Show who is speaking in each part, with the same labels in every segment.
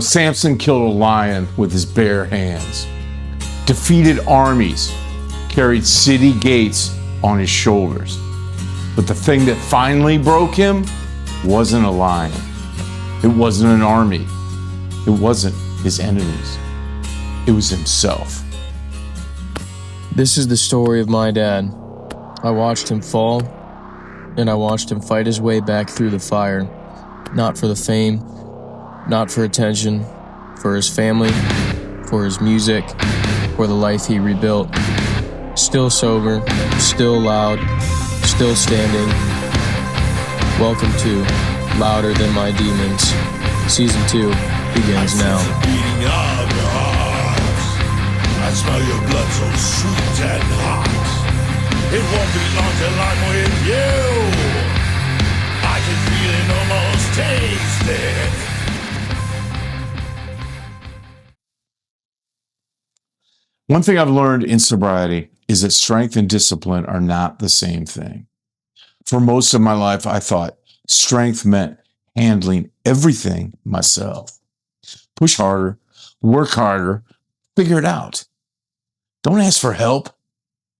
Speaker 1: Samson killed a lion with his bare hands, defeated armies, carried city gates on his shoulders. But the thing that finally broke him wasn't a lion. It wasn't an army. It wasn't his enemies. It was himself.
Speaker 2: This is the story of my dad. I watched him fall, and I watched him fight his way back through the fire, not for the fame, not for attention, for his family, for his music, for the life he rebuilt. Still sober, still loud, still standing. Welcome to Louder Than My Demons. Season 2 begins now.
Speaker 3: I smell your blood so sweet and hot. It won't be long till I'm with you. I can feel it, almost taste it.
Speaker 1: One thing I've learned in sobriety is that strength and discipline are not the same thing. For most of my life, I thought strength meant handling everything myself. Push harder, work harder, figure it out. Don't ask for help,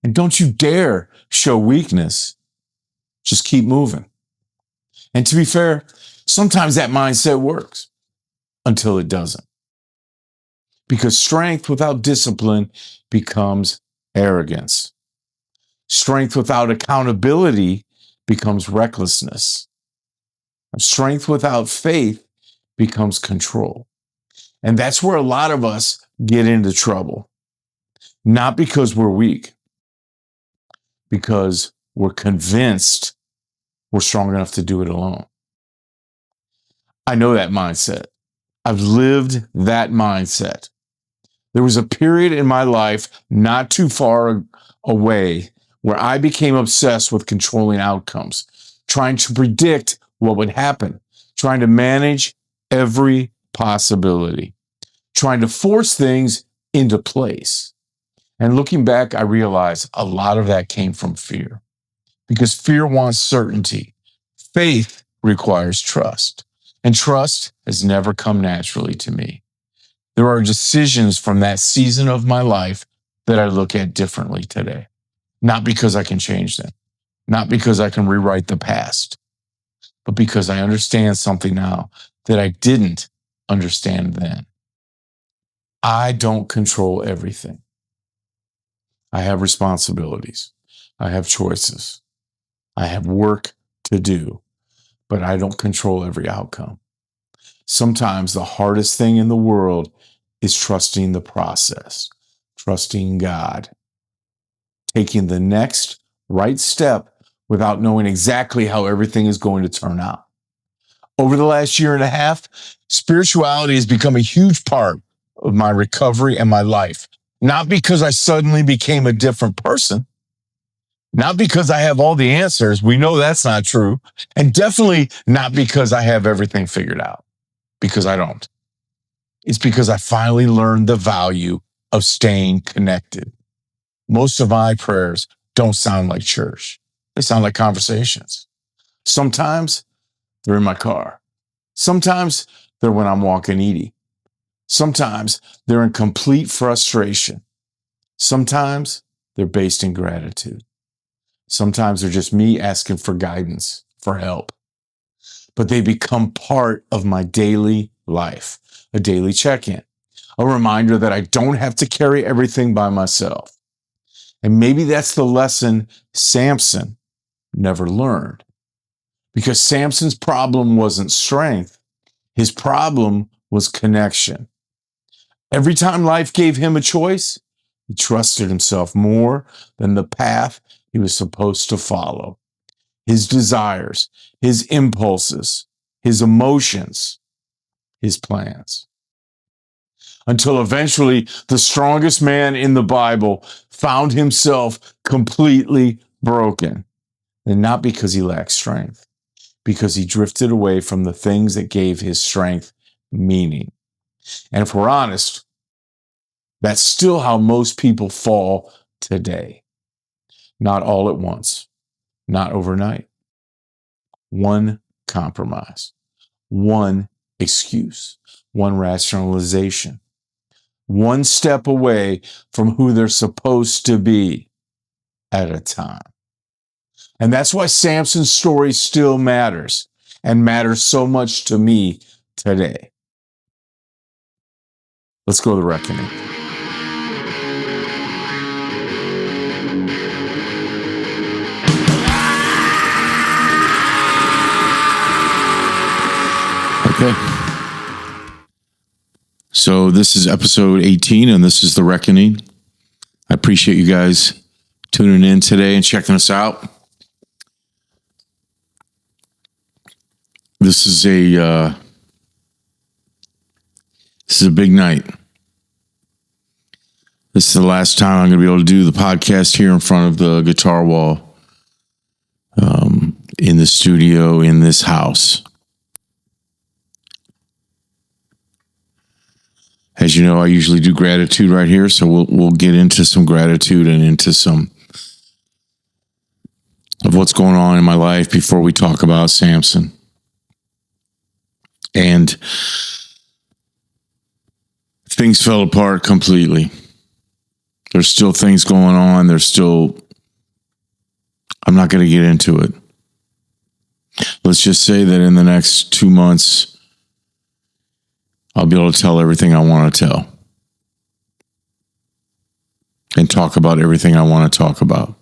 Speaker 1: and don't you dare show weakness. Just keep moving. And to be fair, sometimes that mindset works until it doesn't. Because strength without discipline becomes arrogance. Strength without accountability becomes recklessness. Strength without faith becomes control. And that's where a lot of us get into trouble. Not because we're weak, because we're convinced we're strong enough to do it alone. I know that mindset. I've lived that mindset. There was a period in my life not too far away where I became obsessed with controlling outcomes, trying to predict what would happen, trying to manage every possibility, trying to force things into place. And looking back, I realized a lot of that came from fear, because fear wants certainty. Faith requires trust, and trust has never come naturally to me. There are decisions from that season of my life that I look at differently today, not because I can change them, not because I can rewrite the past, but because I understand something now that I didn't understand then. I don't control everything. I have responsibilities. I have choices. I have work to do, but I don't control every outcome. Sometimes the hardest thing in the world is trusting the process, trusting God, taking the next right step without knowing exactly how everything is going to turn out. Over the last year and a half, spirituality has become a huge part of my recovery and my life. Not because I suddenly became a different person, not because I have all the answers. We know that's not true. And definitely not because I have everything figured out, because I don't. It's because I finally learned the value of staying connected. Most of my prayers don't sound like church. They sound like conversations. Sometimes they're in my car. Sometimes they're when I'm walking Edie. Sometimes they're in complete frustration. Sometimes they're based in gratitude. Sometimes they're just me asking for guidance, for help. But they become part of my daily life, a daily check-in, a reminder that I don't have to carry everything by myself. And maybe that's the lesson Samson never learned. Because Samson's problem wasn't strength. His problem was connection. Every time life gave him a choice, he trusted himself more than the path he was supposed to follow. His desires, his impulses, his emotions, his plans. Until eventually, the strongest man in the Bible found himself completely broken. And not because he lacked strength, because he drifted away from the things that gave his strength meaning. And if we're honest, that's still how most people fall today. Not all at once, not overnight. One compromise, one excuse, one rationalization, one step away from who they're supposed to be at a time. And that's why Samson's story still matters and matters so much to me today. Let's go to the reckoning. Okay. So this is episode 18, and this is The Reckoning. I appreciate you guys tuning in today and checking us out. This is a big night. This is the last time I'm going to be able to do the podcast here in front of the guitar wall, in the studio, in this house. As you know, I usually do gratitude right here, so we'll get into some gratitude and into some of what's going on in my life before we talk about Samson. And things fell apart completely. There's still things going on. I'm not going to get into it. Let's just say that in the next 2 months, I'll be able to tell everything I want to tell and talk about everything I want to talk about.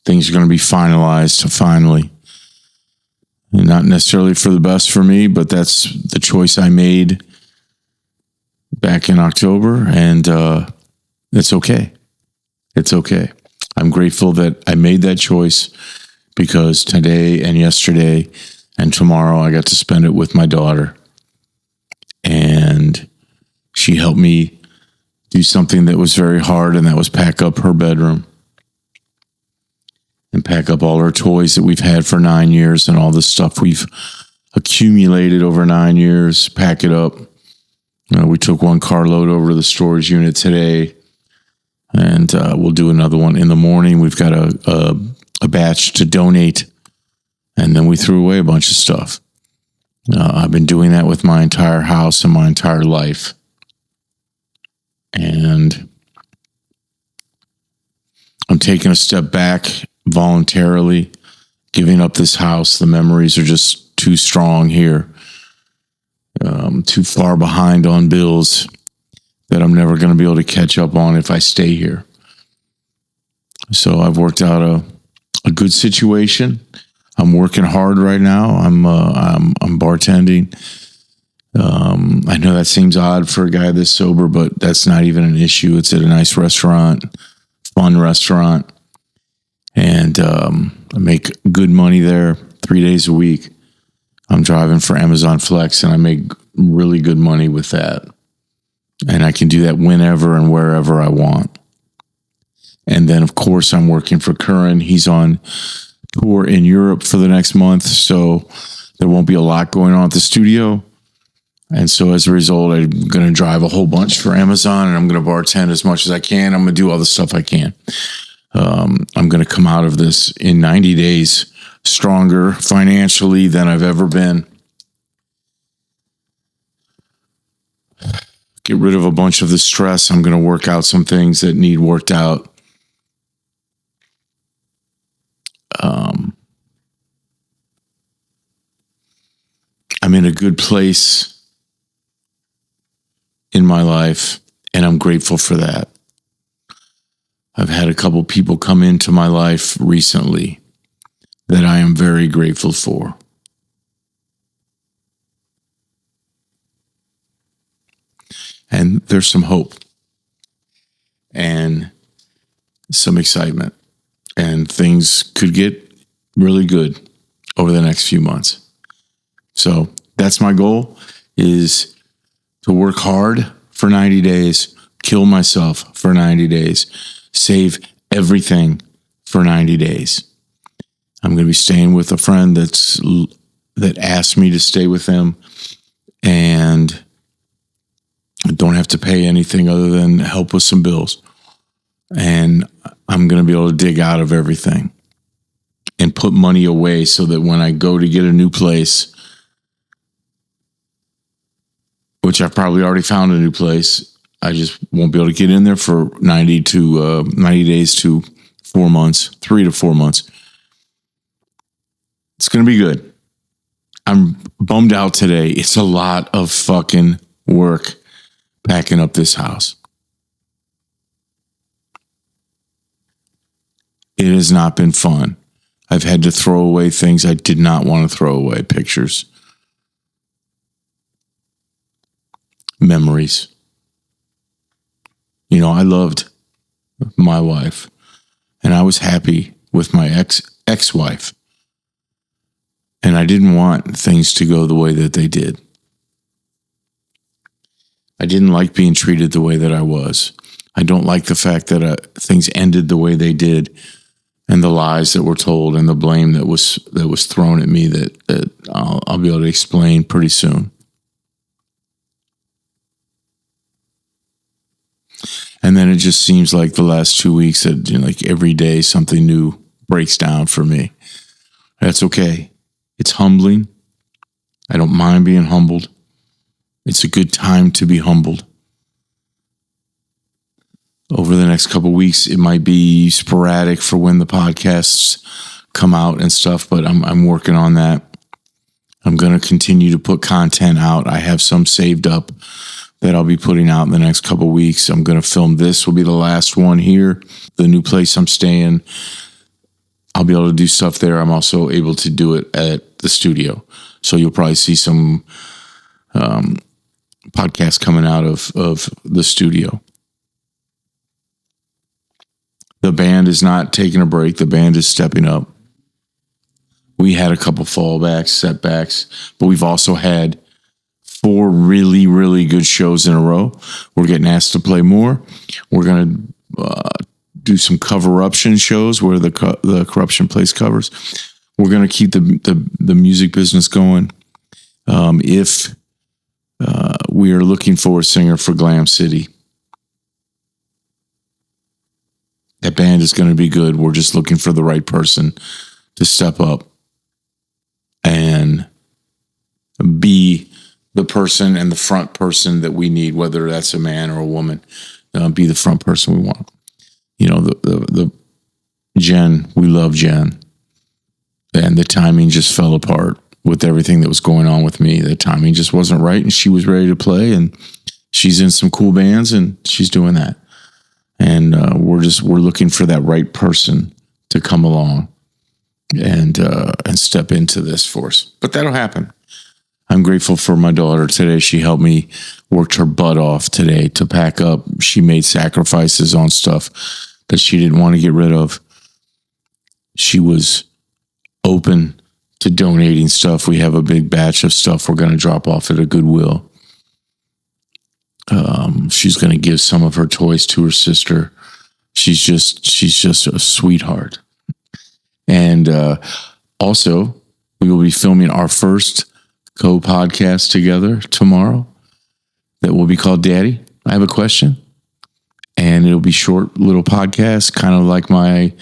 Speaker 1: Things are going to be finalized finally. And not necessarily for the best for me, but that's the choice I made back in October, and it's okay. It's okay. I'm grateful that I made that choice because today and yesterday and tomorrow I got to spend it with my daughter. And she helped me do something that was very hard, and that was pack up her bedroom and pack up all her toys that we've had for 9 years and all the stuff we've accumulated over 9 years, pack it up. We took one carload over to the storage unit today, and we'll do another one in the morning. We've got a batch to donate, and then we threw away a bunch of stuff. I've been doing that with my entire house and my entire life. And I'm taking a step back voluntarily, giving up this house. The memories are just too strong here. Too far behind on bills that I'm never going to be able to catch up on if I stay here. So I've worked out a good situation. I'm working hard right now. I'm bartending. I know that seems odd for a guy this sober, but that's not even an issue. It's at a nice restaurant, fun restaurant, and I make good money there 3 days a week. I'm driving for Amazon Flex, and I make really good money with that. And I can do that whenever and wherever I want. And then, of course, I'm working for Curran. He's on tour in Europe for the next month, so there won't be a lot going on at the studio. And so as a result, I'm going to drive a whole bunch for Amazon, and I'm going to bartend as much as I can. I'm going to do all the stuff I can. I'm going to come out of this in 90 days stronger financially than I've ever been. Get rid of a bunch of the stress. I'm going to work out some things that need worked out. I'm in a good place in my life, and I'm grateful for that. I've had a couple people come into my life recently that I am very grateful for. And there's some hope and some excitement, and things could get really good over the next few months. So that's my goal, is to work hard for 90 days, kill myself for 90 days, save everything for 90 days. I'm going to be staying with a friend that asked me to stay with them, and I don't have to pay anything other than help with some bills. And I'm going to be able to dig out of everything and put money away so that when I go to get a new place, which I've probably already found a new place. I just won't be able to get in there for 90 days to 4 months, 3 to 4 months. It's going to be good. I'm bummed out today. It's a lot of fucking work packing up this house. It has not been fun. I've had to throw away things I did not want to throw away. Pictures. Memories. You know, I loved my wife. And I was happy with my ex-wife. And I didn't want things to go the way that they did. I didn't like being treated the way that I was. I don't like the fact that things ended the way they did, and the lies that were told, and the blame that was thrown at me that I'll be able to explain pretty soon. And then it just seems like the last 2 weeks that, you know, like every day something new breaks down for me. That's okay. It's humbling. I don't mind being humbled. It's a good time to be humbled. Over the next couple of weeks, it might be sporadic for when the podcasts come out and stuff, but I'm working on that. I'm going to continue to put content out. I have some saved up that I'll be putting out in the next couple of weeks. I'm going to film this. Will be the last one here. The new place I'm staying, I'll be able to do stuff there. I'm also able to do it at the studio. So you'll probably see some podcasts coming out of the studio. The band is not taking a break. The band is stepping up. We had a couple fallbacks, setbacks, but we've also had 4 really, really good shows in a row. We're getting asked to play more. We're going to do some cover-uption shows where the corruption plays covers. We're going to keep the music business going. If we are looking for a singer for Glam City, that band is going to be good. We're just looking for the right person to step up and be the person and the front person that we need, whether that's a man or a woman. Be the front person we want. You know, the Jen, we love Jen. And the timing just fell apart with everything that was going on with me. The timing just wasn't right, and she was ready to play, and she's in some cool bands, and she's doing that. And we're looking for that right person to come along and step into this for us. But that'll happen. I'm grateful for my daughter today. She helped me, worked her butt off today to pack up. She made sacrifices on stuff that she didn't want to get rid of. She was open to donating stuff. We have a big batch of stuff we're going to drop off at a Goodwill. She's going to give some of her toys to her sister. She's just a sweetheart. And also, we will be filming our first co-podcast together tomorrow that will be called Daddy, I Have a Question. And it'll be short little podcasts, kind of like my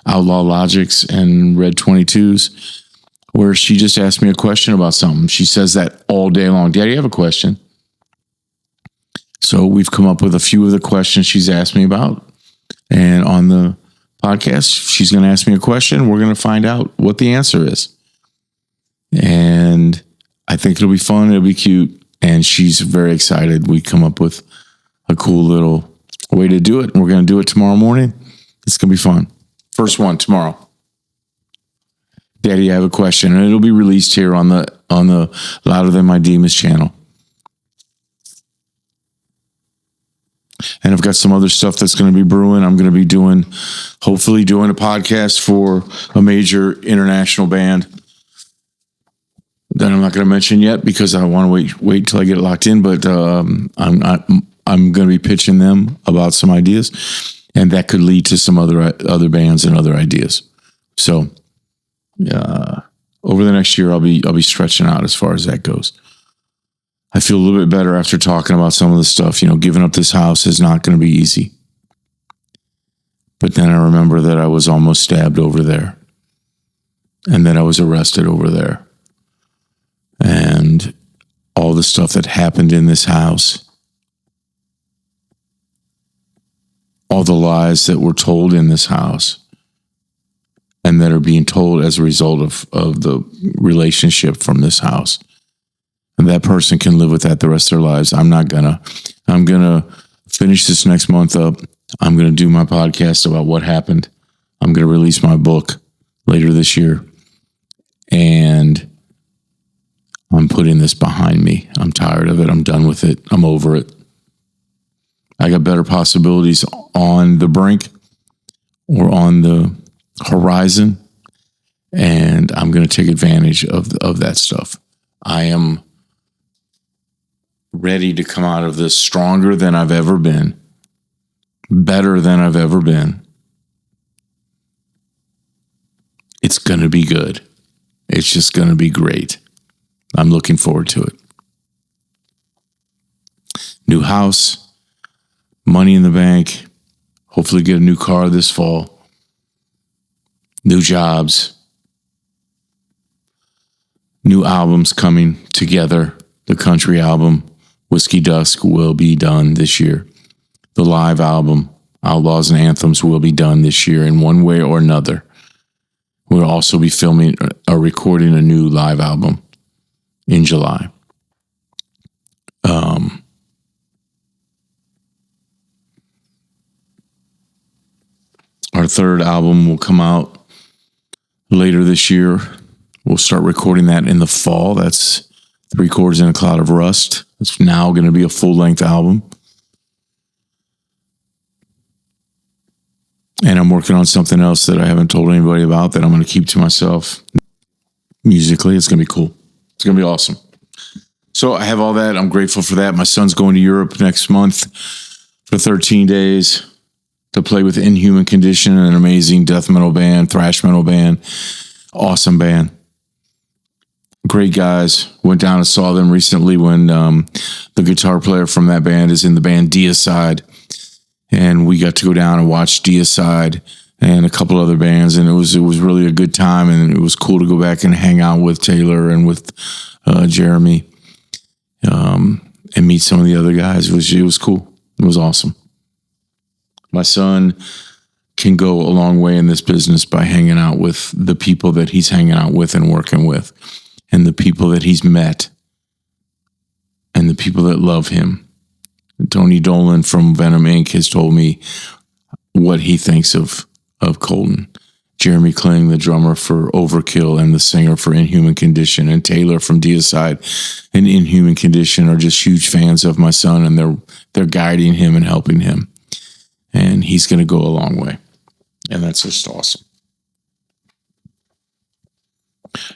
Speaker 1: Outlaw Logics and Red 22s, where she just asked me a question about something. She says that all day long. Daddy, I have a question. So we've come up with a few of the questions she's asked me about. And on the podcast, she's going to ask me a question. We're going to find out what the answer is. And I think it'll be fun. It'll be cute. And she's very excited. We come up with a cool little way to do it. And we're going to do it tomorrow morning. It's going to be fun. First one tomorrow. Daddy, I have a question. And it'll be released here on the Louder Than My Demons channel. And I've got some other stuff that's going to be brewing. I'm going to be hopefully doing a podcast for a major international band that I'm not going to mention yet because I want to wait till I get it locked in. But I'm going to be pitching them about some ideas, and that could lead to some other bands and other ideas. So over the next year, I'll be stretching out as far as that goes. I feel a little bit better after talking about some of the stuff. You know, giving up this house is not going to be easy. But then I remember that I was almost stabbed over there, and that I was arrested over there. And all the stuff that happened in this house, all the lies that were told in this house and that are being told as a result of the relationship from this house. And that person can live with that the rest of their lives. I'm going to finish this next month up. I'm going to do my podcast about what happened. I'm going to release my book later this year. And I'm putting this behind me. I'm tired of it. I'm done with it. I'm over it. I got better possibilities on the brink or on the horizon, and I'm going to take advantage of that stuff. I am ready to come out of this stronger than I've ever been, better than I've ever been. It's going to be good. It's just going to be great. I'm looking forward to it. New house, money in the bank, hopefully get a new car this fall, new jobs, new albums coming together. The country album, Whiskey Dusk, will be done this year. The live album, Outlaws and Anthems, will be done this year in one way or another. We'll also be filming or recording a new live album in July. Our third album will come out later this year. We'll start recording that in the fall. That's 3 Chords in a Cloud of Rust. It's now going to be a full-length album. And I'm working on something else that I haven't told anybody about that I'm going to keep to myself. Musically, it's going to be cool. It's going to be awesome. So I have all that. I'm grateful for that. My son's going to Europe next month for 13 days to play with Inhuman Condition, an amazing death metal band, thrash metal band. Awesome band. Great guys. Went down and saw them recently when the guitar player from that band is in the band Deicide. And we got to go down and watch Deicide and a couple other bands, and it was really a good time, and it was cool to go back and hang out with Taylor and with Jeremy and meet some of the other guys. It was cool. It was awesome. My son can go a long way in this business by hanging out with the people that he's hanging out with and working with, and the people that he's met, and the people that love him. Tony Dolan from Venom Inc. has told me what he thinks of Colton. Jeremy Kling, the drummer for Overkill and the singer for Inhuman Condition, and Taylor from Deicide and Inhuman Condition are just huge fans of my son, and they're guiding him and helping him. And he's going to go a long way. And that's just awesome.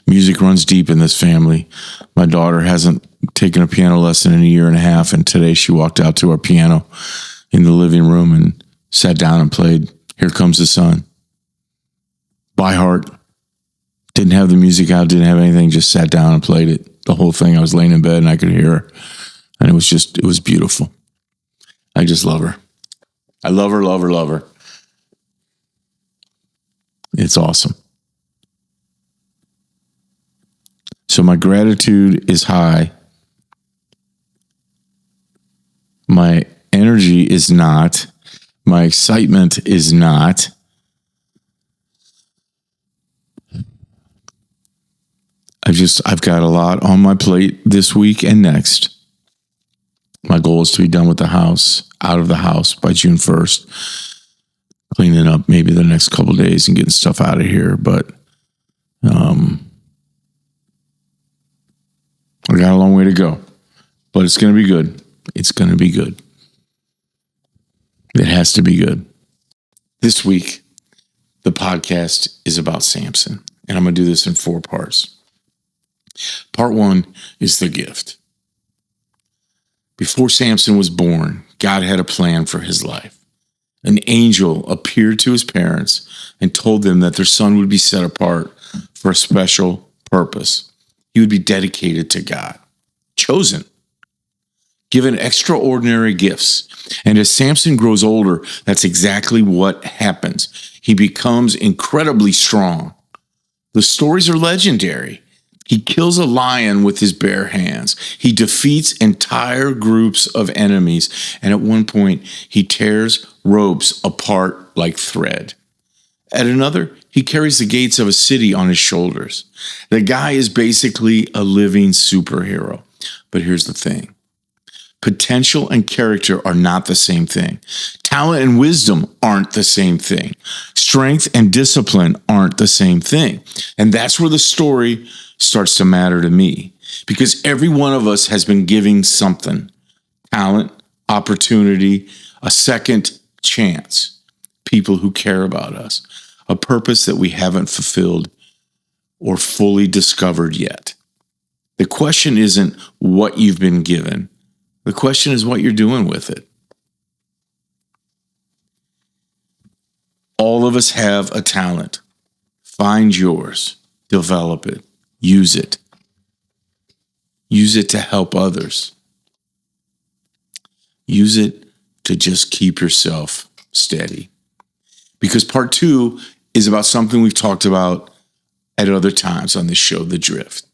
Speaker 1: Music runs deep in this family. My daughter hasn't taken a piano lesson in 1.5 years, and today she walked out to our piano in the living room and sat down and played Here Comes the Sun by heart. Didn't have the music out, didn't have anything, just sat down and played it. The whole thing. I was laying in bed and I could hear her. And it was beautiful. I just love her. I love her, love her, love her. It's awesome. So my gratitude is high. My energy is not. My excitement is not. I've got a lot on my plate this week and next. My goal is to be done with the house, out of the house by June 1st. Cleaning up maybe the next couple of days and getting stuff out of here. But I got a long way to go. But it's going to be good. It's going to be good. It has to be good. This week, the podcast is about Samson. And I'm going to do this in 4 parts. Part 1 is the gift. Before Samson was born, God had a plan for his life. An angel appeared to his parents and told them that their son would be set apart for a special purpose. He would be dedicated to God, chosen, given extraordinary gifts. And as Samson grows older, that's exactly what happens. He becomes incredibly strong. The stories are legendary. He kills a lion with his bare hands. He defeats entire groups of enemies. And at one point, he tears ropes apart like thread. At another, he carries the gates of a city on his shoulders. The guy is basically a living superhero. But here's the thing. Potential and character are not the same thing. Talent and wisdom aren't the same thing. Strength and discipline aren't the same thing. And that's where the story starts to matter to me. Because every one of us has been giving something. Talent, opportunity, a second chance. People who care about us. A purpose that we haven't fulfilled or fully discovered yet. The question isn't what you've been given. The question is what you're doing with it. All of us have a talent. Find yours. Develop it. Use it. Use it to help others. Use it to just keep yourself steady. Because part 2 is about something we've talked about at other times on this show, The Drift.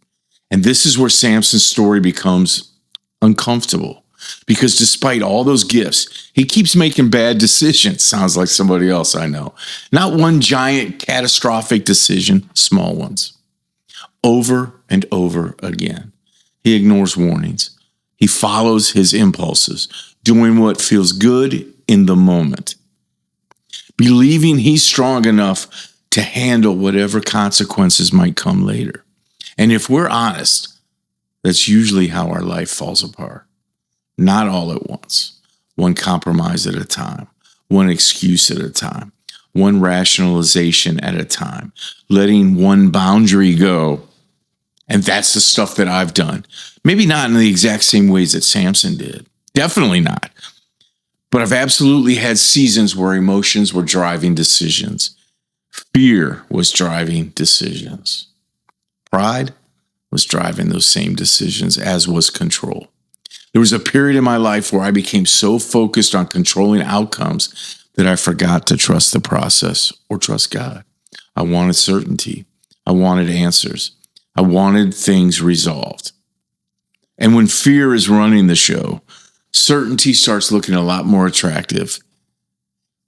Speaker 1: And this is where Samson's story becomes uncomfortable. Because despite all those gifts, he keeps making bad decisions. Sounds like somebody else I know. Not one giant catastrophic decision, small ones. Over and over again. He ignores warnings. He follows his impulses, doing what feels good in the moment. Believing he's strong enough to handle whatever consequences might come later. And if we're honest, that's usually how our life falls apart. Not all at once. One compromise at a time. One excuse at a time. One rationalization at a time. Letting one boundary go. And that's the stuff that I've done. Maybe not in the exact same ways that Samson did. Definitely not. But I've absolutely had seasons where emotions were driving decisions. Fear was driving decisions. Pride was driving those same decisions, as was control. There was a period in my life where I became so focused on controlling outcomes that I forgot to trust the process or trust God. I wanted certainty. I wanted answers. I wanted things resolved. And when fear is running the show, certainty starts looking a lot more attractive.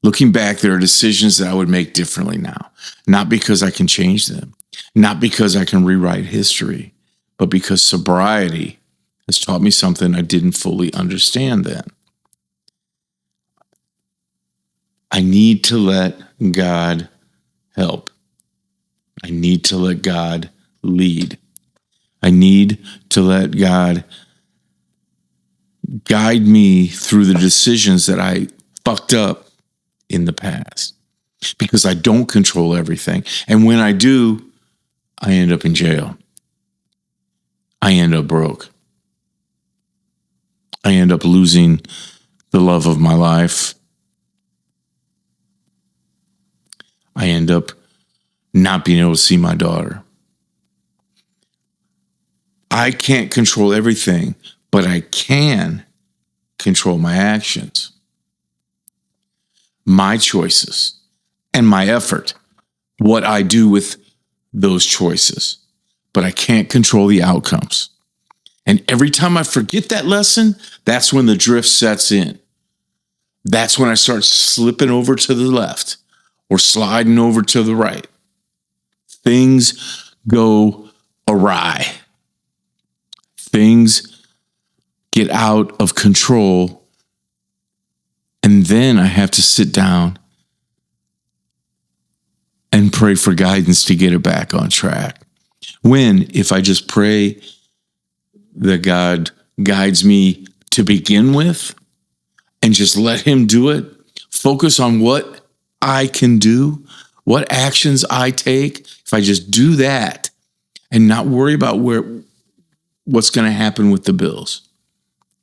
Speaker 1: Looking back, there are decisions that I would make differently now. Not because I can change them. Not because I can rewrite history. But because sobriety has taught me something I didn't fully understand then. I need to let God help. I need to let God lead. I need to let God guide me through the decisions that I fucked up in the past. Because I don't control everything. And when I do, I end up in jail. I end up broke. I end up losing the love of my life. I end up not being able to see my daughter. I can't control everything, but I can control my actions, my choices, and my effort, what I do with those choices. But I can't control the outcomes. And every time I forget that lesson, that's when the drift sets in. That's when I start slipping over to the left or sliding over to the right. Things go awry. Things get out of control. And then I have to sit down and pray for guidance to get it back on track. When, if I just pray that God guides me to begin with and just let him do it, focus on what I can do, what actions I take. If I just do that and not worry about what's going to happen with the bills,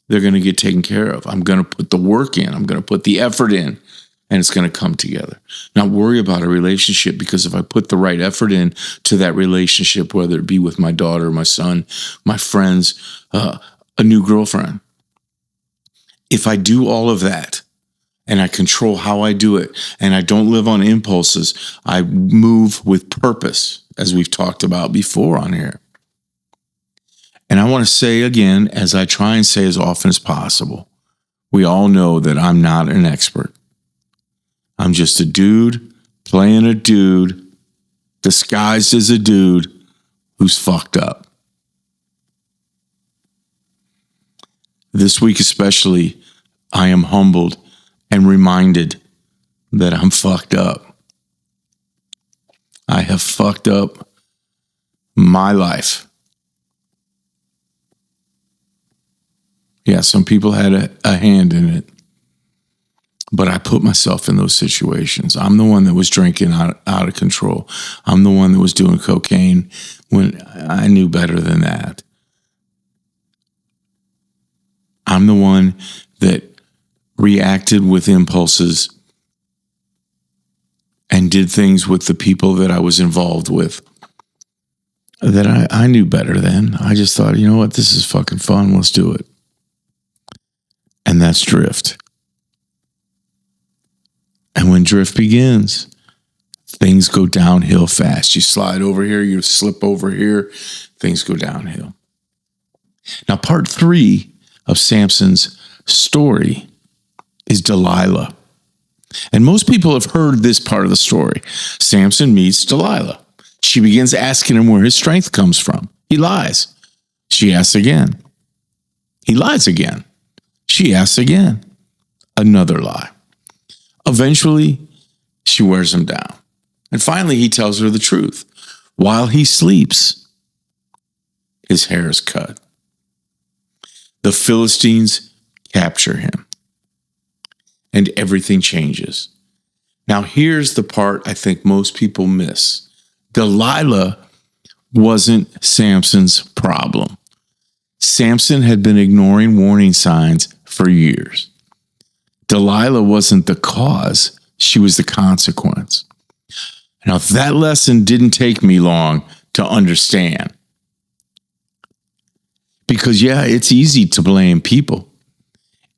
Speaker 1: they're going to get taken care of. I'm going to put the work in. I'm going to put the effort in. And it's going to come together. Not worry about a relationship, because if I put the right effort in to that relationship, whether it be with my daughter, my son, my friends, a new girlfriend, if I do all of that and I control how I do it and I don't live on impulses, I move with purpose, as we've talked about before on here. And I want to say again, as I try and say as often as possible, we all know that I'm not an expert. I'm just a dude playing a dude, disguised as a dude who's fucked up. This week especially, I am humbled and reminded that I'm fucked up. I have fucked up my life. Yeah, some people had a hand in it, but I put myself in those situations. I'm the one that was drinking out of control. I'm the one that was doing cocaine when I knew better than that. I'm the one that reacted with impulses and did things with the people that I was involved with that I knew better than. I just thought, you know what, this is fucking fun. Let's do it. And that's drift. And when drift begins, things go downhill fast. You slide over here, you slip over here, things go downhill. Now, part 3 of Samson's story is Delilah. And most people have heard this part of the story. Samson meets Delilah. She begins asking him where his strength comes from. He lies. She asks again. He lies again. She asks again. Another lie. Eventually, she wears him down. And finally, he tells her the truth. While he sleeps, his hair is cut. The Philistines capture him. And everything changes. Now, here's the part I think most people miss. Delilah wasn't Samson's problem. Samson had been ignoring warning signs for years. Delilah wasn't the cause. She was the consequence. Now, that lesson didn't take me long to understand. Because, yeah, it's easy to blame people.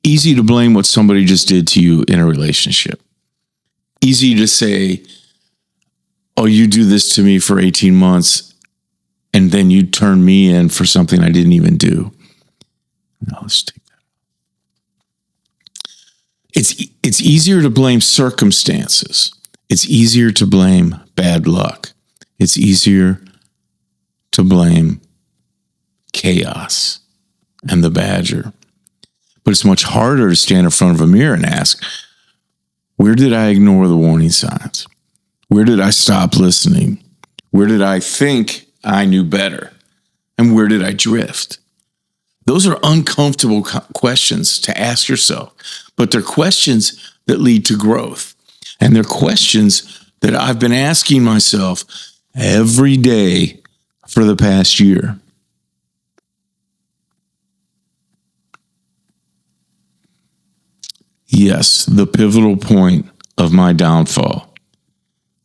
Speaker 1: Easy to blame what somebody just did to you in a relationship. Easy to say, oh, you do this to me for 18 months, and then you turn me in for something I didn't even do. Now, let's take that. It's easier to blame circumstances. It's easier to blame bad luck. It's easier to blame chaos and the badger. But it's much harder to stand in front of a mirror and ask, where did I ignore the warning signs? Where did I stop listening? Where did I think I knew better? And where did I drift? Those are uncomfortable questions to ask yourself, but they're questions that lead to growth. And they're questions that I've been asking myself every day for the past year. Yes, the pivotal point of my downfall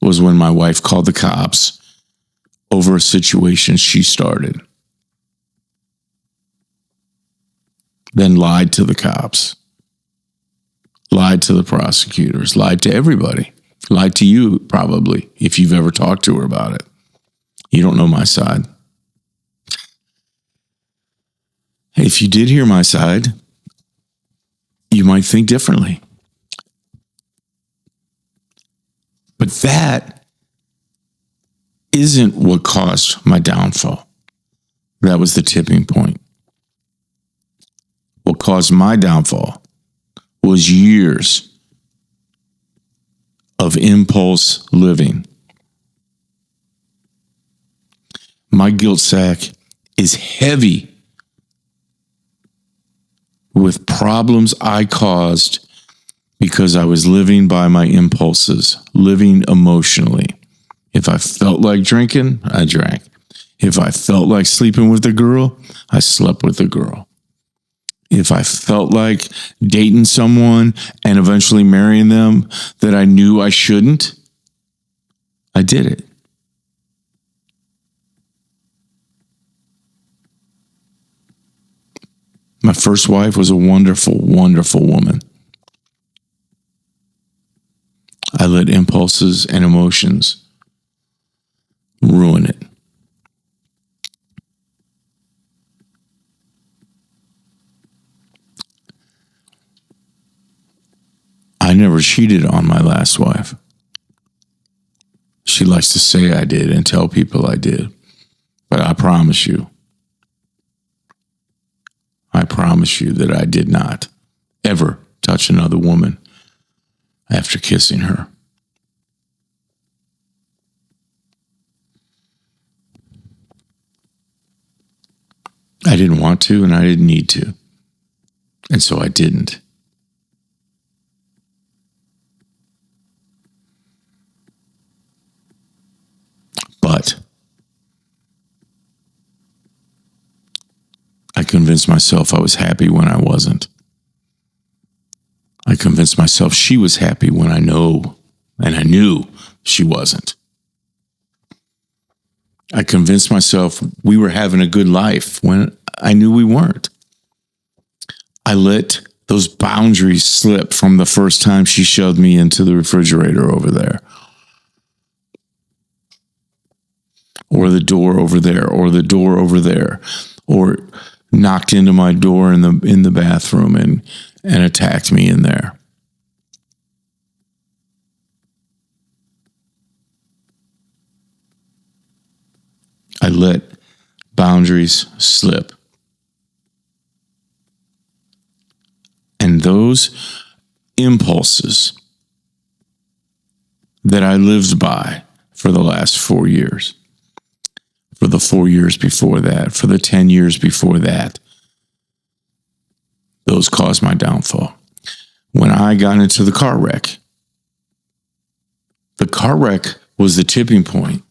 Speaker 1: was when my wife called the cops over a situation she started. Then lied to the cops, lied to the prosecutors, lied to everybody, lied to you probably, if you've ever talked to her about it. You don't know my side. If you did hear my side, you might think differently. But that isn't what caused my downfall. That was the tipping point. What caused my downfall was years of impulse living. My guilt sack is heavy with problems I caused because I was living by my impulses, living emotionally. If I felt like drinking, I drank. If I felt like sleeping with a girl, I slept with a girl. If I felt like dating someone and eventually marrying them that I knew I shouldn't, I did it. My first wife was a wonderful, wonderful woman. I let impulses and emotions ruin it. never cheated on my last wife. She likes to say I did and tell people I did. But I promise you that I did not ever touch another woman after kissing her. I didn't want to, and I didn't need to. And so I didn't. But I convinced myself I was happy when I wasn't. I convinced myself she was happy when I knew she wasn't. I convinced myself we were having a good life when I knew we weren't. I let those boundaries slip from the first time she shoved me into the refrigerator over there, or the door over there, or the door over there, or knocked into my door in the bathroom and attacked me in there. I let boundaries slip. And those impulses that I lived by for the last 4 years, for the 4 years before that, for the 10 years before that, those caused my downfall. When I got into the car wreck was the tipping point.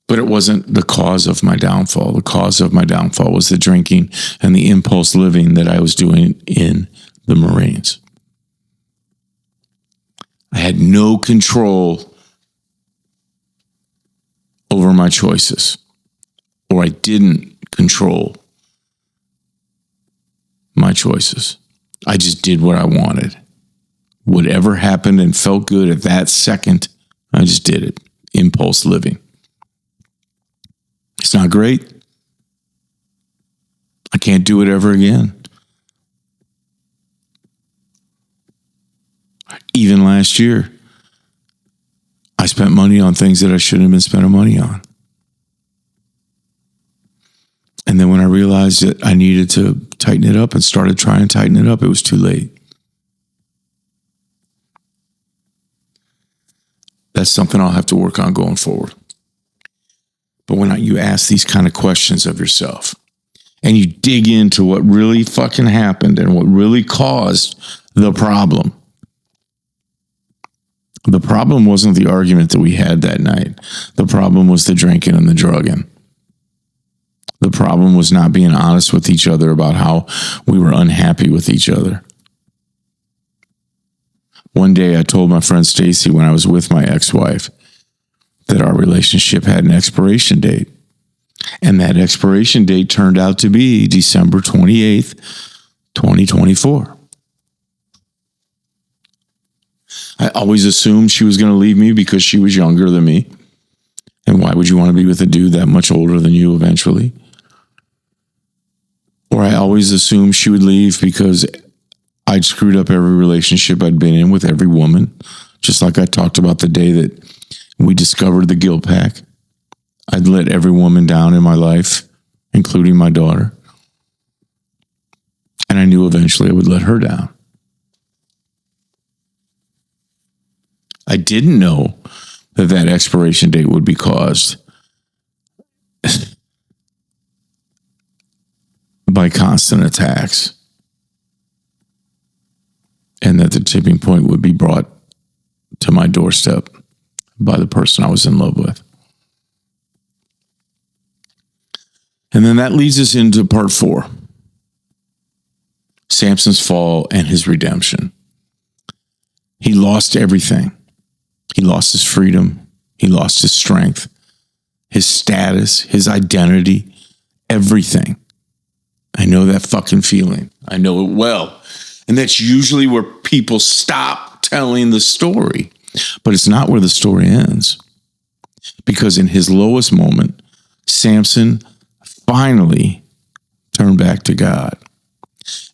Speaker 1: But it wasn't the cause of my downfall. The cause of my downfall was the drinking and the impulse living that I was doing in the Marines. I had no control over my choices, or I didn't control my choices. I just did what I wanted. Whatever happened and felt good at that second, I just did it. Impulse living. It's not great. I can't do it ever again. Even last year, I spent money on things that I shouldn't have been spending money on. And then when I realized that I needed to tighten it up and started trying to tighten it up, it was too late. That's something I'll have to work on going forward. But when you ask these kind of questions of yourself and you dig into what really fucking happened and what really caused the problem wasn't the argument that we had that night. The problem was the drinking and the drugging. The problem was not being honest with each other about how we were unhappy with each other. One day I told my friend Stacy when I was with my ex-wife that our relationship had an expiration date. And that expiration date turned out to be December 28th, 2024. I always assumed she was going to leave me because she was younger than me. And why would you want to be with a dude that much older than you eventually? Or I always assumed she would leave because I'd screwed up every relationship I'd been in with every woman. Just like I talked about the day that we discovered the guilt pack. I'd let every woman down in my life, including my daughter. And I knew eventually I would let her down. I didn't know that expiration date would be caused by constant attacks, and that the tipping point would be brought to my doorstep by the person I was in love with. And then that leads us into part 4. Samson's fall and his redemption. He lost everything. He lost his freedom. He lost his strength, his status, his identity, everything. I know that fucking feeling. I know it well. And that's usually where people stop telling the story. But it's not where the story ends. Because in his lowest moment, Samson finally turned back to God.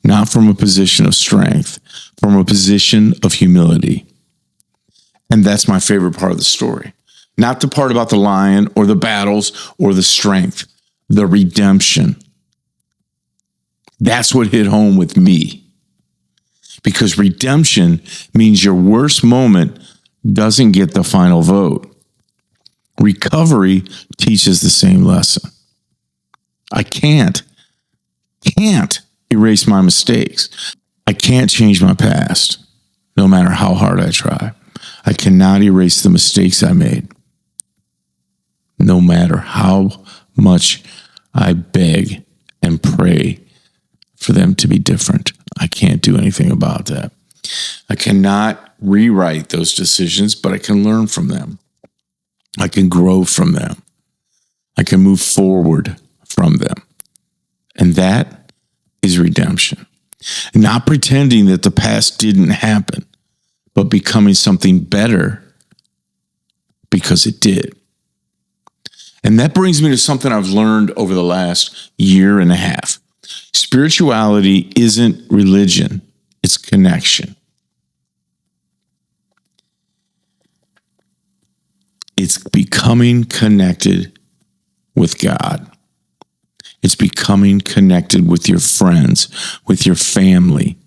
Speaker 1: not from a position of strength, from a position of humility. And that's my favorite part of the story. Not the part about the lion or the battles or the strength, the redemption. That's what hit home with me. Because redemption means your worst moment doesn't get the final vote. Recovery teaches the same lesson. I can't erase my mistakes. I can't change my past, no matter how hard I try. I cannot erase the mistakes I made, no matter how much I beg and pray for them to be different. I can't do anything about that. I cannot rewrite those decisions, but I can learn from them. I can grow from them. I can move forward from them. And that is redemption. Not pretending that the past didn't happen, but becoming something better because it did. And that brings me to something I've learned over the last year and a half. Spirituality isn't religion, it's connection. It's becoming connected with God. It's becoming connected with your friends, with your family,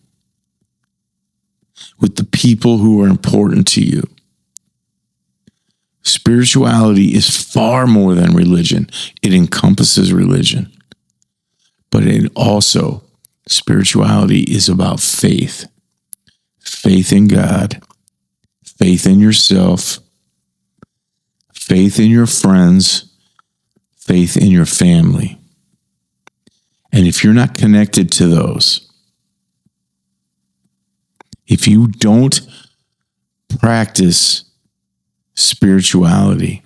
Speaker 1: with the people who are important to you. Spirituality is far more than religion. It encompasses religion. But it also, spirituality is about faith. Faith in God, faith in yourself, faith in your friends, faith in your family. And if you're not connected to those, if you don't practice spirituality,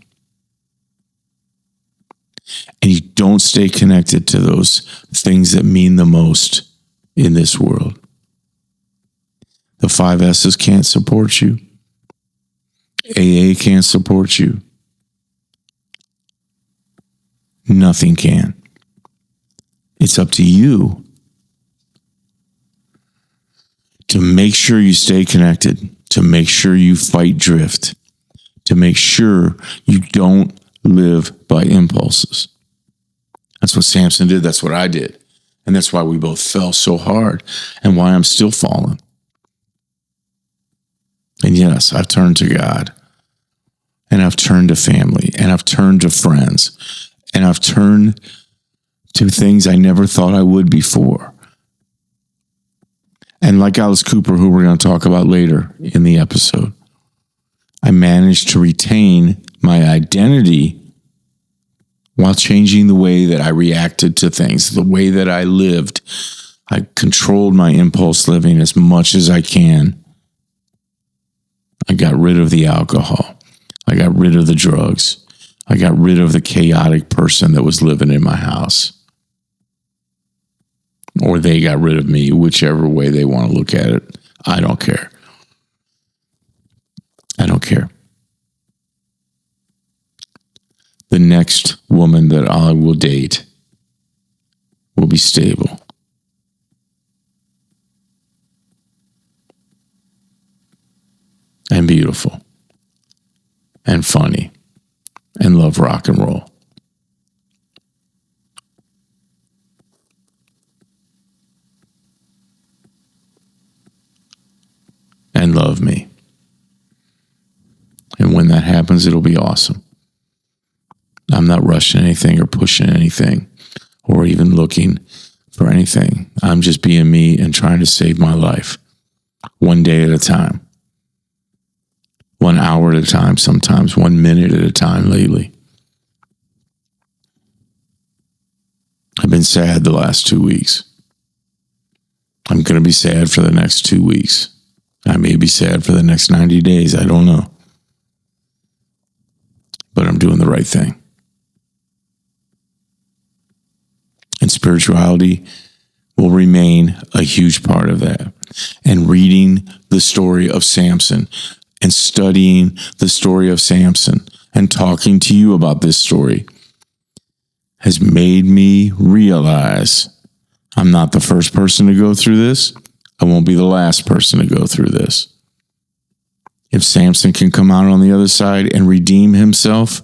Speaker 1: and you don't stay connected to those things that mean the most in this world, the 5 S's can't support you. AA can't support you. Nothing can. It's up to you to make sure you stay connected, to make sure you fight drift, to make sure you don't live by impulses. That's what Samson did. That's what I did. And that's why we both fell so hard and why I'm still falling. And yes, I've turned to God, and I've turned to family, and I've turned to friends, and I've turned to things I never thought I would before. And like Alice Cooper, who we're going to talk about later in the episode, I managed to retain my identity while changing the way that I reacted to things, the way that I lived. I controlled my impulse living as much as I can. I got rid of the alcohol. I got rid of the drugs. I got rid of the chaotic person that was living in my house. Or they got rid of me, whichever way they want to look at it. I don't care. I don't care. The next woman that I will date will be stable. And beautiful. And funny. And love rock and roll. And love me. And when that happens, it'll be awesome. I'm not rushing anything or pushing anything or even looking for anything. I'm just being me and trying to save my life. One day at a time. 1 hour at a time, sometimes 1 minute at a time lately. I've been sad the last 2 weeks. I'm going to be sad for the next 2 weeks. I may be sad for the next 90 days. I don't know. But I'm doing the right thing. And spirituality will remain a huge part of that. And reading the story of Samson and studying the story of Samson and talking to you about this story has made me realize I'm not the first person to go through this. I won't be the last person to go through this. If Samson can come out on the other side and redeem himself,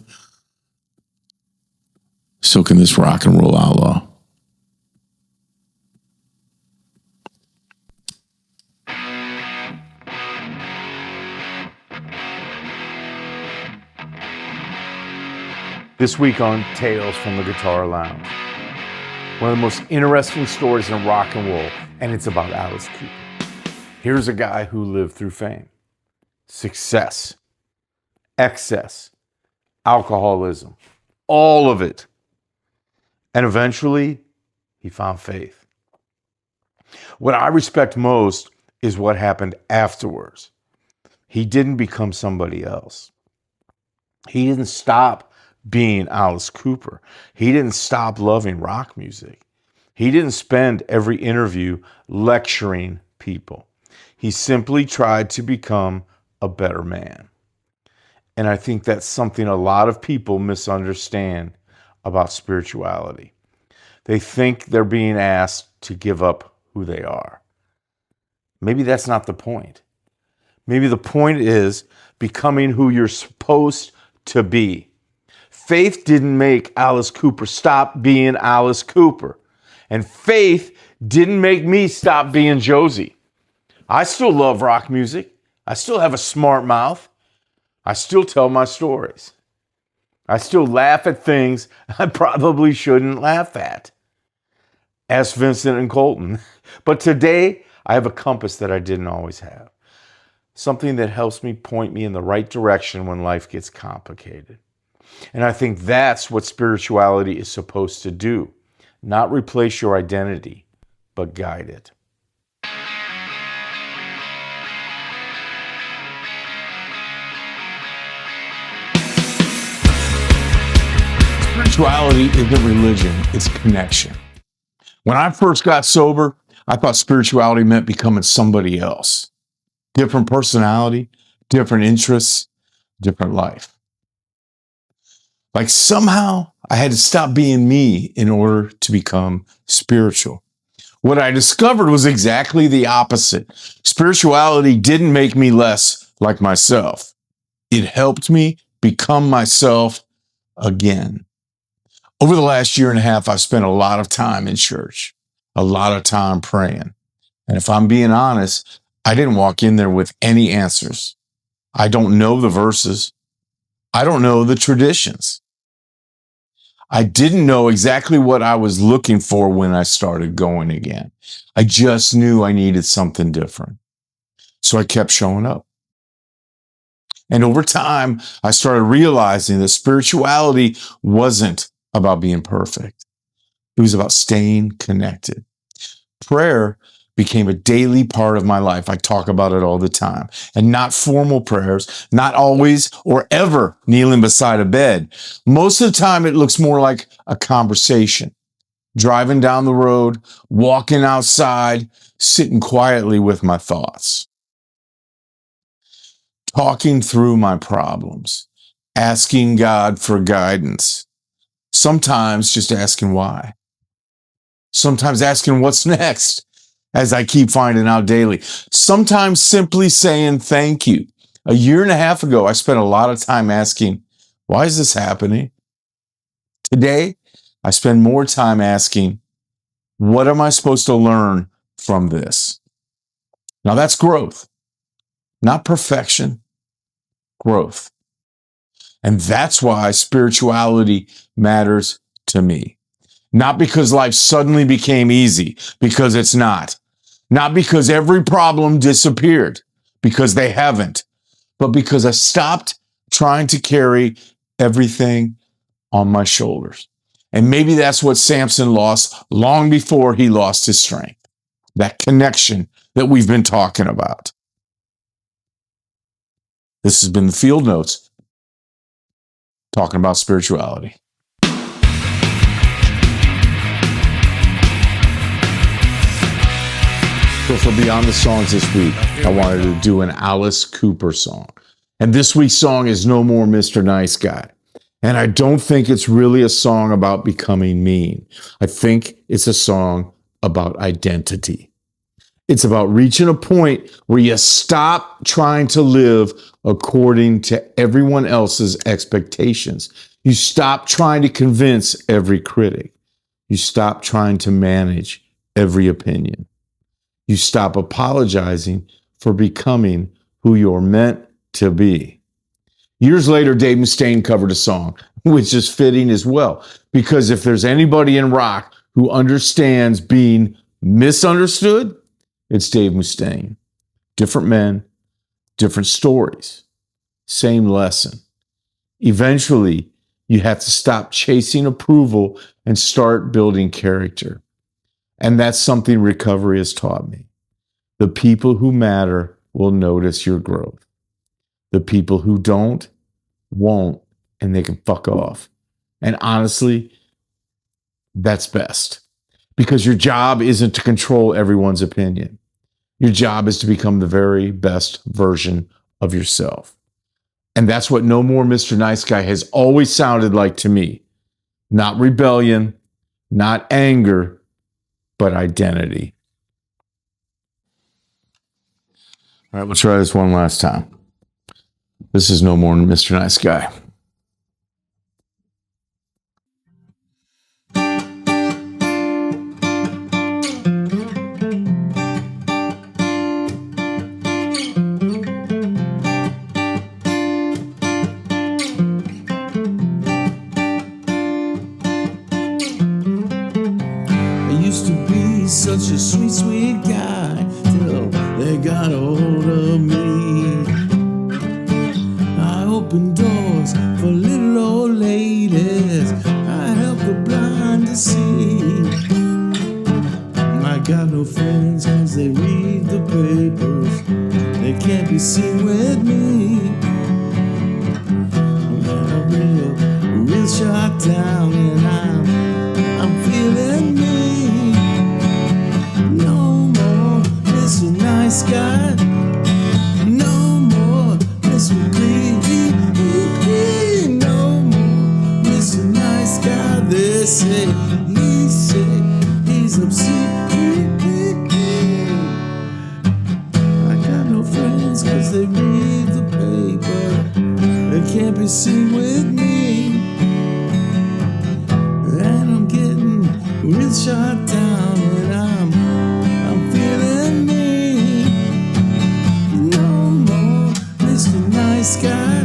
Speaker 1: so can this rock and roll outlaw.
Speaker 4: This week on Tales from the Guitar Lounge, one of the most interesting stories in rock and roll, and it's about Alice Cooper. Here's a guy who lived through fame, success, excess, alcoholism, all of it. And eventually, he found faith. What I respect most is what happened afterwards. He didn't become somebody else. He didn't stop being Alice Cooper. He didn't stop loving rock music. He didn't spend every interview lecturing people. He simply tried to become a better man. And I think that's something a lot of people misunderstand about spirituality. They think they're being asked to give up who they are. Maybe that's not the point. Maybe the point is becoming who you're supposed to be. Faith didn't make Alice Cooper stop being Alice Cooper. And faith didn't make me stop being Josie. I still love rock music. I still have a smart mouth. I still tell my stories. I still laugh at things I probably shouldn't laugh at. Ask Vincent and Colton. But today, I have a compass that I didn't always have. Something that helps me point me in the right direction when life gets complicated. And I think that's what spirituality is supposed to do. Not replace your identity, but guide it.
Speaker 1: Spirituality isn't religion, it's connection. When I first got sober, I thought spirituality meant becoming somebody else. Different personality, different interests, different life. Like somehow I had to stop being me in order to become spiritual. What I discovered was exactly the opposite. Spirituality didn't make me less like myself. It helped me become myself again. Over the last year and a half, I've spent a lot of time in church, a lot of time praying. And if I'm being honest, I didn't walk in there with any answers. I don't know the verses. I don't know the traditions. I didn't know exactly what I was looking for when I started going again. I just knew I needed something different. So I kept showing up. And over time, I started realizing that spirituality wasn't about being perfect. It was about staying connected. Prayer became a daily part of my life. I talk about it all the time. And not formal prayers, not always or ever kneeling beside a bed. Most of the time, it looks more like a conversation. Driving down the road, walking outside, sitting quietly with my thoughts. Talking through my problems. Asking God for guidance. Sometimes just asking why. Sometimes asking what's next, as I keep finding out daily. Sometimes simply saying thank you. A year and a half ago, I spent a lot of time asking, why is this happening? Today, I spend more time asking, what am I supposed to learn from this? Now that's growth, not perfection, growth. And that's why spirituality matters to me. Not because life suddenly became easy, because it's not. Not because every problem disappeared, because they haven't. But because I stopped trying to carry everything on my shoulders. And maybe that's what Samson lost long before he lost his strength. That connection that we've been talking about. This has been the Field Notes, talking about spirituality. So for Beyond the Songs this week, I wanted to do an Alice Cooper song. And this week's song is No More Mr. Nice Guy. And I don't think it's really a song about becoming mean. I think it's a song about identity. It's about reaching a point where you stop trying to live according to everyone else's expectations. You stop trying to convince every critic. You stop trying to manage every opinion. You stop apologizing for becoming who you're meant to be. Years later, Dave Mustaine covered a song, which is fitting as well, because if there's anybody in rock who understands being misunderstood, it's Dave Mustaine. Different men, different stories, same lesson. Eventually, you have to stop chasing approval and start building character. And that's something recovery has taught me. The people who matter will notice your growth. The people who don't, won't, and they can fuck off. And honestly, that's best. Because your job isn't to control everyone's opinion. Your job is to become the very best version of yourself. And that's what No More Mr. Nice Guy has always sounded like to me. Not rebellion, not anger, but identity. All right, we'll try this one last time. This is No More Mr. Nice Guy.
Speaker 3: Such a sweet, sweet guy till they got a hold of me. I opened doors for little old ladies. I helped the blind to see. I got no friends cause they read the papers. They can't be seen with me. I'm in a real shot down and I'm feeling me. Mr. Nice Guy, no more Mr. Greedy, no more Mr. Nice Guy. They say he's obscene. I got no friends cause they read the paper. They can't be seen with me. And I'm getting real shot down and I'm feeling me. Nice guy,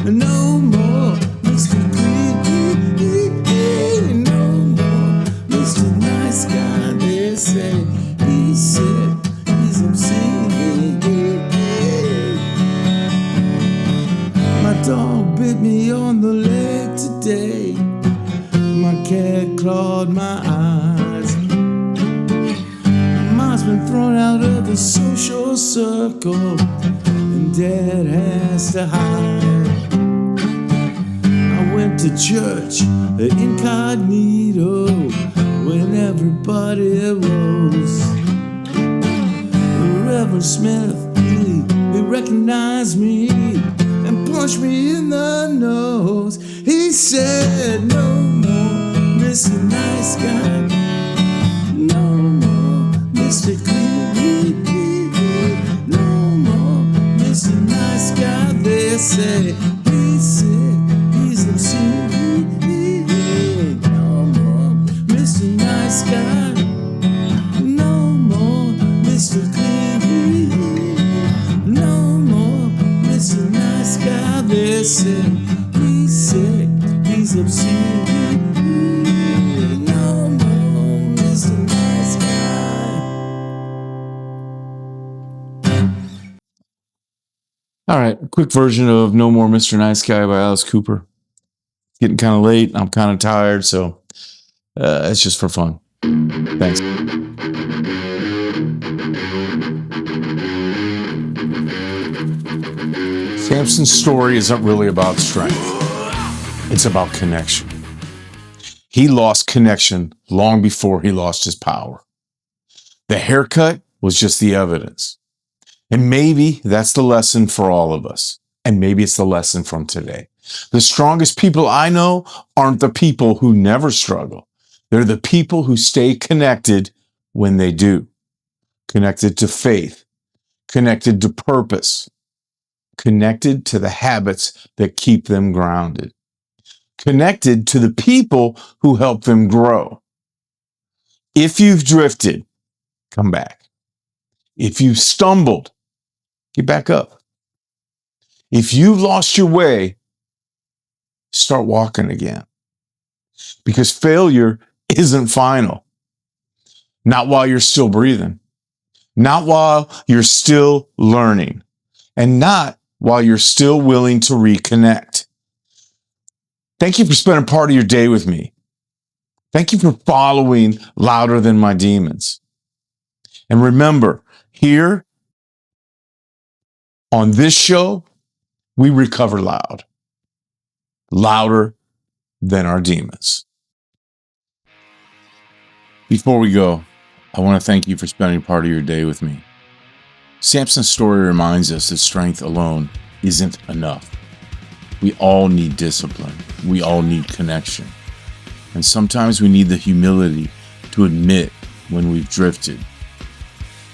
Speaker 3: no more Mr. Greedy, no more Mr. Nice Guy. They say he's sick, he's obscene. My dog bit me on the leg today. My cat clawed my eyes. Mine's been thrown out of the social circle. Dad has to hide. I went to church incognito when everybody rose. Reverend Smith, he recognized me and punched me in the nose. He said, no more Mr. Nice Guy, no more Mr. Clean. Mr. Nice Guy, they say he's sick, he's obscene. No more Mr. Nice Guy, no more Mr. Clean. No more Mr. Nice Guy, they say he's sick, he's obscene. No more Mr. Nice Guy.
Speaker 1: All right, a quick version of No More Mr. Nice Guy by Alice Cooper. It's getting kind of late. I'm kind of tired, so it's just for fun. Thanks. Samson's story isn't really about strength. It's about connection. He lost connection long before he lost his power. The haircut was just the evidence. And maybe that's the lesson for all of us. And maybe it's the lesson from today. The strongest people I know aren't the people who never struggle. They're the people who stay connected when they do. Connected to faith, connected to purpose, connected to the habits that keep them grounded, connected to the people who help them grow. If you've drifted, come back. If you've stumbled, get back up. If you've lost your way, start walking again. Because failure isn't final. Not while you're still breathing. Not while you're still learning. And not while you're still willing to reconnect. Thank you for spending part of your day with me. Thank you for following Louder Than My Demons. And remember, here on this show, we recover loud. Louder than our demons. Before we go, I want to thank you for spending part of your day with me. Samson's story reminds us that strength alone isn't enough. We all need discipline. We all need connection. And sometimes we need the humility to admit when we've drifted.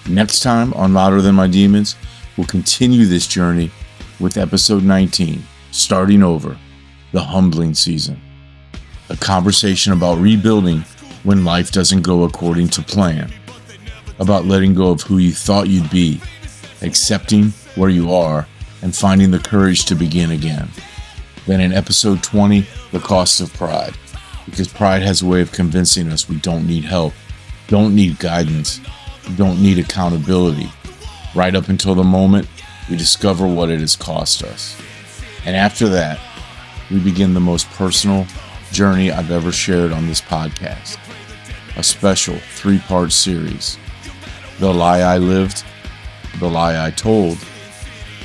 Speaker 1: Next time on Louder Than My Demons, we'll continue this journey with episode 19, Starting Over, the Humbling Season. A conversation about rebuilding when life doesn't go according to plan. About letting go of who you thought you'd be, accepting where you are, and finding the courage to begin again. Then in episode 20, the cost of pride. Because pride has a way of convincing us we don't need help, don't need guidance, don't need accountability, right up until the moment we discover what it has cost us. And after that, we begin the most personal journey I've ever shared on this podcast. A special 3-part series. The Lie I Lived, The Lie I Told,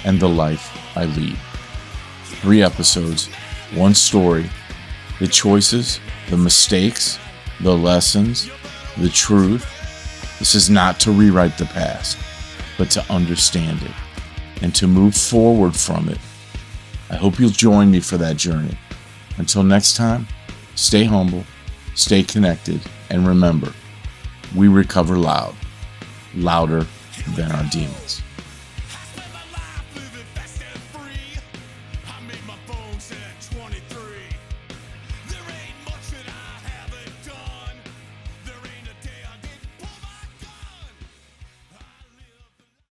Speaker 1: and The Life I Lead. 3 episodes, 1 story, the choices, the mistakes, the lessons, the truth. This is not to rewrite the past, but to understand it and to move forward from it. I hope you'll join me for that journey. Until next time, stay humble, stay connected, and remember, we recover loud, louder than our demons.